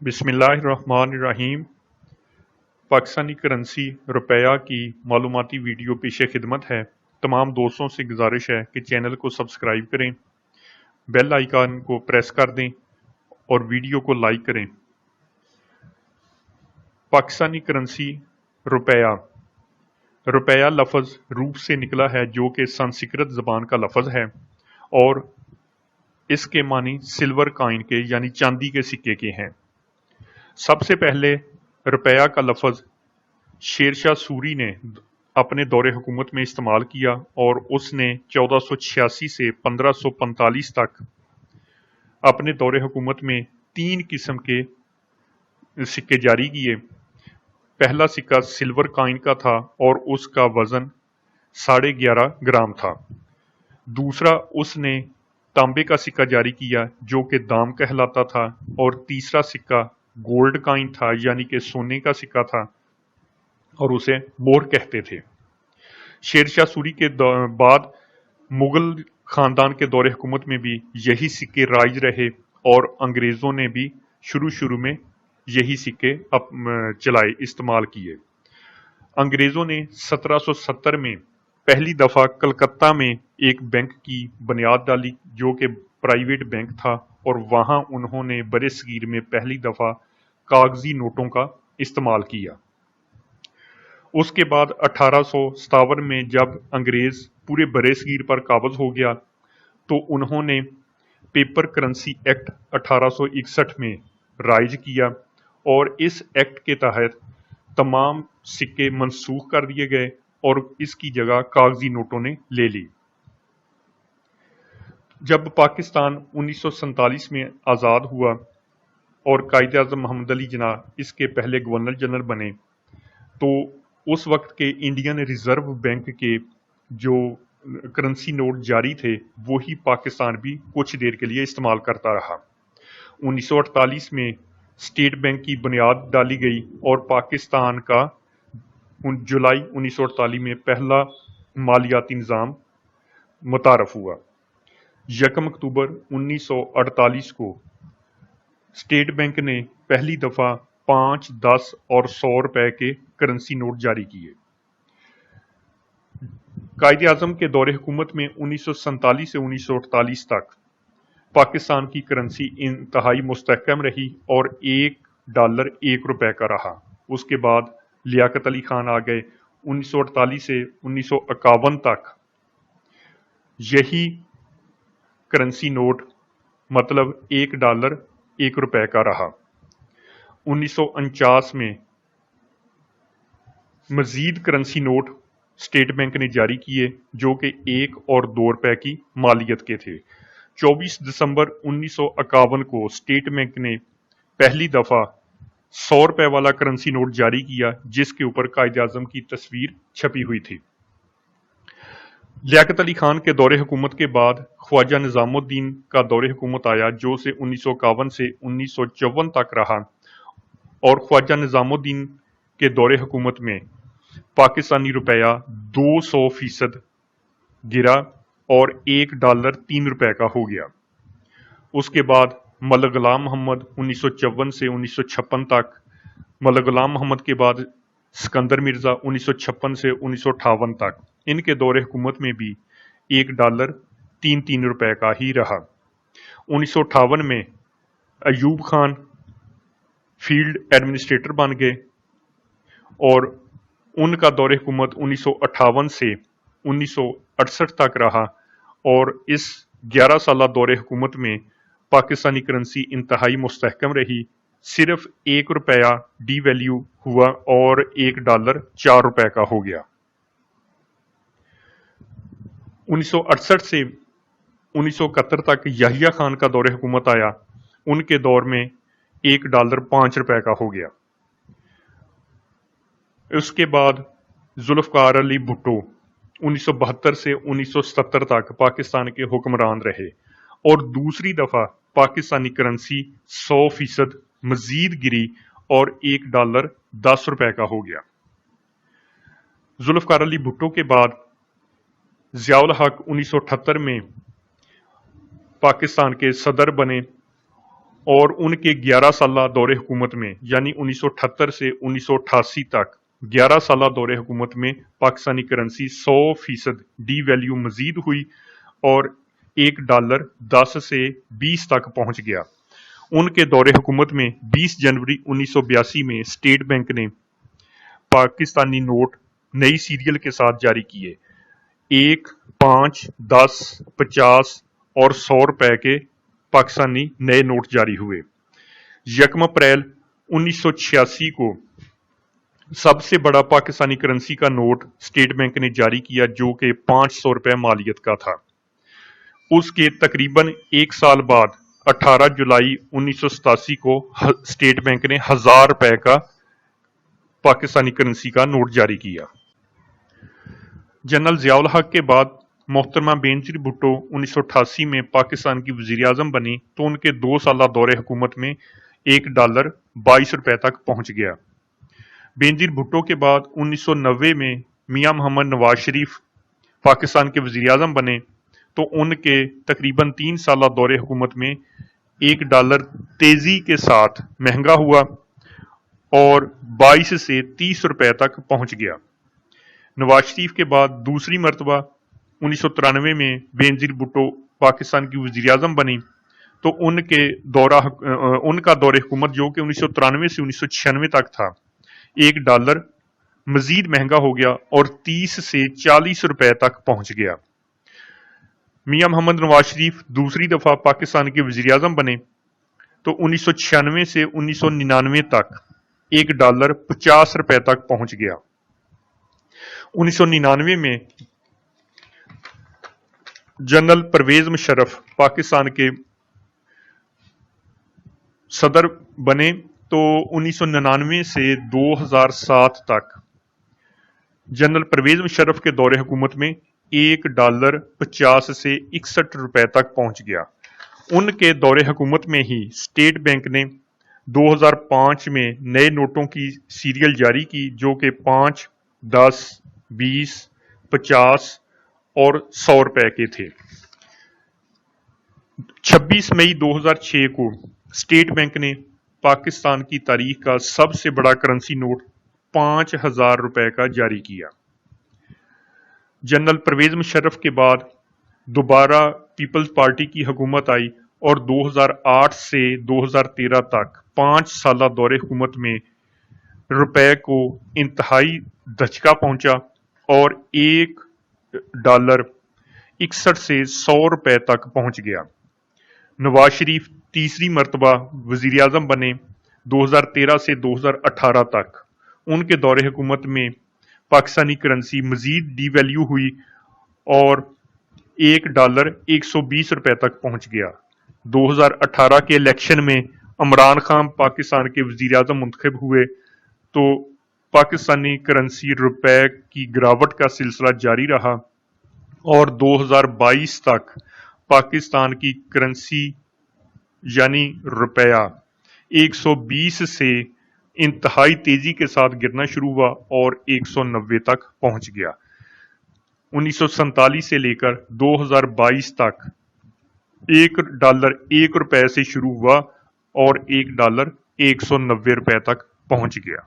बिस्मिल्लाहिर्रहमानिर्रहीम। पाकिस्तानी करंसी रुपया की मालूमाती वीडियो पेश खिदमत है। तमाम दोस्तों से गुजारिश है कि चैनल को सब्सक्राइब करें, बेल आइकन को प्रेस कर दें और वीडियो को लाइक करें। पाकिस्तानी करंसी रुपया। रुपया लफ्ज़ रूप से निकला है जो कि संस्कृत ज़बान का लफ्ज़ है और इसके मानी सिल्वर कॉइन के यानी चांदी के सिक्के के हैं। सबसे पहले रुपया का लफ्ज़ शेरशाह सूरी ने अपने दौरे हुकूमत में इस्तेमाल किया और उसने 1486 से 1545 तक अपने दौरे हुकूमत में 3 किस्म के सिक्के जारी किए। पहला सिक्का सिल्वर कॉइन का था और उसका वजन 11.5 ग्राम था। दूसरा उसने तांबे का सिक्का जारी किया जो कि दाम कहलाता था और तीसरा सिक्का गोल्ड कॉइन था यानी कि सोने का सिक्का था और उसे मोहर कहते थे। शेरशाह सूरी के बाद मुगल खानदान के दौरे हुकूमत में भी यही सिक्के राइज रहे और अंग्रेज़ों ने भी शुरू में यही सिक्के चलाए, इस्तेमाल किए। अंग्रेज़ों ने 1770 में पहली दफ़ा कलकत्ता में एक बैंक की बुनियाद डाली जो कि प्राइवेट बैंक था और वहाँ उन्होंने बड़े सगीर में पहली दफ़ा कागजी नोटों का इस्तेमाल किया। उसके बाद 1857 में जब अंग्रेज पूरे बरे सगीर पर काबज हो गया तो उन्होंने पेपर करेंसी एक्ट 1861 में राइज किया और इस एक्ट के तहत तमाम सिक्के मनसूख कर दिए गए और इसकी जगह कागजी नोटों ने ले ली। जब पाकिस्तान 1947 में आज़ाद हुआ और कायदे आज़म मोहम्मद अली जिन्ना इसके पहले गवर्नर जनरल बने तो उस वक्त के इंडियन रिजर्व बैंक के जो करेंसी नोट जारी थे वही पाकिस्तान भी कुछ देर के लिए इस्तेमाल करता रहा। 1948 में स्टेट बैंक की बुनियाद डाली गई और पाकिस्तान का जुलाई 1948 में पहला मालियाती निज़ाम मुतारफ हुआ। 1 अक्टूबर 1948 को स्टेट बैंक ने पहली दफ़ा 5, 10 और 100 रुपए के करेंसी नोट जारी किए। कायदे आज़म के दौरे हुकूमत में 1947 से 1948 तक पाकिस्तान की करेंसी इंतहाई मुस्तहकम रही और $1 1 रुपए का रहा। उसके बाद लियाकत अली खान आ गए। 1948 से 1951 तक यही करेंसी नोट मतलब $1 1 रुपए का रहा। 1949 में मजीद करेंसी नोट स्टेट बैंक ने जारी किए जो कि 1 और 2 रुपए की मालियत के थे। 24 दिसंबर 1951 को स्टेट बैंक ने पहली दफ़ा 100 रुपए वाला करेंसी नोट जारी किया जिसके ऊपर कायदे आज़म की तस्वीर छपी हुई थी। लियाकत अली खान के दौरे हुकूमत के बाद ख्वाजा निज़ामुद्दीन का दौरे हुकूमत आया जो से 1951 से 1954 तक रहा और ख्वाजा निज़ामुद्दीन के दौरे हुकूमत में पाकिस्तानी रुपया 200% गिरा और $1 3 रुपए का हो गया। उसके बाद मलक गुलाम मोहम्मद 1954 से 1956 तक, मलक गुलाम मोहम्मद के बाद सिकंदर मिर्जा 1956 से 1958 तक, इनके दौरे हुकूमत में भी $1 3 रुपए का ही रहा। 1958 में अयूब खान फील्ड एडमिनिस्ट्रेटर बन गए और उनका दौरे हुकूमत 1958 से 1968 तक रहा और इस 11 साल दौरे हुकूमत में पाकिस्तानी करेंसी इंतहाई मुस्तहकम रही। सिर्फ 1 रुपया डी वैल्यू हुआ और $1 4 रुपए का हो गया। 1968 से 1971 तक याहिया खान का दौरे हुकूमत आया। उनके दौर में $1 5 रुपए का हो गया। उसके बाद जुल्फ़िकार अली भुट्टो 1972 से 1970 तक पाकिस्तान के हुक्मरान रहे और दूसरी दफ़ा पाकिस्तानी करेंसी 100% मजीद गिरी और $1 10 रुपए का हो गया। जुल्फ़िकार अली भुट्टो के बाद ज़ियाउल हक 1978 में पाकिस्तान के सदर बने اور ان کے 11 سالہ دور حکومت میں یعنی 1978 سے 1988 تک 11 سالہ دور حکومت میں پاکستانی کرنسی 100% ڈی ویلیو مزید ہوئی اور $1 10 سے 20 تک پہنچ گیا۔ ان کے دور حکومت میں 20 جنوری 1982 میں اسٹیٹ بینک نے پاکستانی نوٹ نئی سیریل کے ساتھ جاری کیے۔ 1، 5، 10، 50 اور 100 روپے کے پاکستانی نئے نوٹ جاری ہوئے۔ 1 اپریل 1986 کو سب سے بڑا پاکستانی کرنسی کا نوٹ اسٹیٹ بینک نے جاری کیا جو کہ 500 روپے مالیت کا تھا۔ اس کے تقریباً ایک سال بعد 18 جولائی 1987 کو اسٹیٹ بینک نے 1000 روپے کا پاکستانی کرنسی کا نوٹ جاری کیا۔ جنرل ضیاء الحق کے بعد محترمہ بینظیر بھٹو 1988 میں پاکستان کی وزیر اعظم بنی تو ان کے 2 سالہ دور حکومت میں $1 22 روپے تک پہنچ گیا۔ بینظیر بھٹو کے بعد 1990 میں میاں محمد نواز شریف پاکستان کے وزیر اعظم بنے تو ان کے تقریباً 3 سالہ دور حکومت میں $1 تیزی کے ساتھ مہنگا ہوا اور 22 سے 30 روپے تک پہنچ گیا۔ نواز شریف کے بعد دوسری مرتبہ 1993 میں بینظیر بھٹو پاکستان کی وزیر اعظم بنی تو ان کا دور حکومت جو کہ 1993 سے 1996 تک تھا $1 مزید مہنگا ہو گیا اور 30 سے 40 روپے تک پہنچ گیا۔ میاں محمد نواز شریف دوسری دفعہ پاکستان کے وزیر اعظم بنے تو 1996 سے 1999 تک $1 50 روپے تک پہنچ گیا۔ 1999 میں جنرل پرویز مشرف پاکستان کے صدر بنے تو 1999 سے 2007 تک جنرل پرویز مشرف کے دور حکومت میں $1 50 سے 61 روپے تک پہنچ گیا۔ ان کے دور حکومت میں ہی اسٹیٹ بینک نے 2005 میں نئے نوٹوں کی سیریل جاری کی جو کہ 5، 10، 20، 50 اور 100 روپے کے تھے۔ 26 مئی 2006 کو اسٹیٹ بینک نے پاکستان کی تاریخ کا سب سے بڑا کرنسی نوٹ 5000 روپے کا جاری کیا۔ جنرل پرویز مشرف کے بعد دوبارہ پیپلز پارٹی کی حکومت آئی اور 2008 سے 2013 تک 5 سالہ دور حکومت میں روپے کو انتہائی دھچکا پہنچا اور $1 61 سے 100 روپے تک پہنچ گیا۔ نواز شریف تیسری مرتبہ وزیر اعظم بنے 2013 سے 2018 تک۔ ان کے دور حکومت میں پاکستانی کرنسی مزید ڈی ویلیو ہوئی اور $1 120 روپے تک پہنچ گیا۔ 2018 کے الیکشن میں عمران خان پاکستان کے وزیر اعظم منتخب ہوئے تو پاکستانی کرنسی روپے کی گراوٹ کا سلسلہ جاری رہا اور 2022 تک پاکستان کی کرنسی یعنی روپیہ 120 سے انتہائی تیزی کے ساتھ گرنا شروع ہوا اور 190 تک پہنچ گیا۔ 1947 سے لے کر 2022 تک $1 1 روپے سے شروع ہوا اور $1 190 روپے تک پہنچ گیا۔